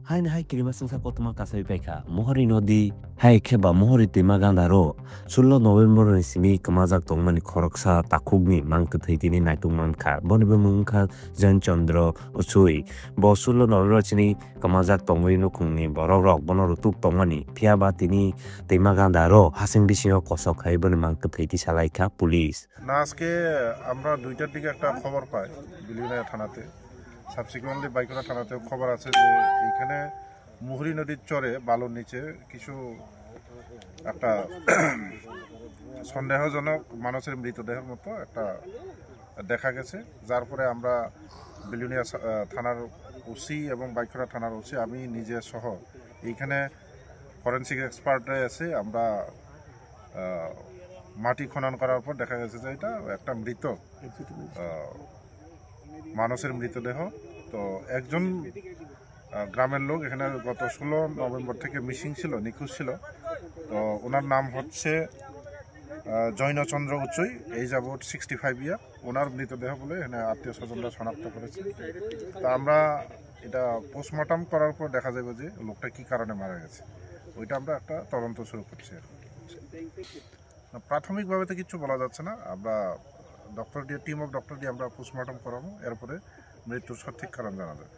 Hain hai kirimasung sa kotuma kasai peka mohori nodi hai kheba mohori tima gandaro 16 November ni simi kamajak tongmani khoroksa takugni mangka thaitini naitung mankha bonibo mungkha Jan Chandra Uchui bo 16 November chini kamajak tongmani nukungni borok rok bono rutuk tongmani phiaba tini tima gandaro hasing bisingo kosok hai boni mangka thaiti salaikha police না আজকে আমরা 2টার দিকে একটা খবর পাই বিলিউনিয়া থানাতে subsequently বাইকরা থানাতেও খবর আছে যে এইখানে মুহুরী নদীর চরে বালুর নিচে কিছু একটা সন্দেহজনক মানুষের মৃতদেহের মতো একটা দেখা গেছে যার পরে আমরা বিলিউনিয়া থানার ওসি এবং বাইকরা থানার ওসি আমি নিজে সহ এইখানে ফরেনসিক এক্সপার্টরা এসে আমরা মাটি খনন করার পর দেখা গেছে যে এটা একটা মৃত মানুষের মৃতদেহ। তো একজন গ্রামের লোক এখানে গত 16 নভেম্বর থেকে মিসিং ছিল, নিখোঁজ ছিল। তো ওনার নাম হচ্ছে জৈনচন্দ্র উচুই, এই যাবৎ 65 ইয়ার। ওনার মৃতদেহ বলে এখানে আত্মীয় স্বজনরা শনাক্ত করেছে। তা আমরা এটা পোস্টমর্টম করার পর দেখা যাবে যে লোকটা কী কারণে মারা গেছে, ওইটা আমরা একটা তদন্ত শুরু করছি। প্রাথমিকভাবে তো কিছু বলা যাচ্ছে না, আমরা টিম অফ ডক্টর দিয়ে আমরা পোস্টমর্টম করাবো, এরপরে মৃত্যুর সঠিক কারণ জানা যাবে।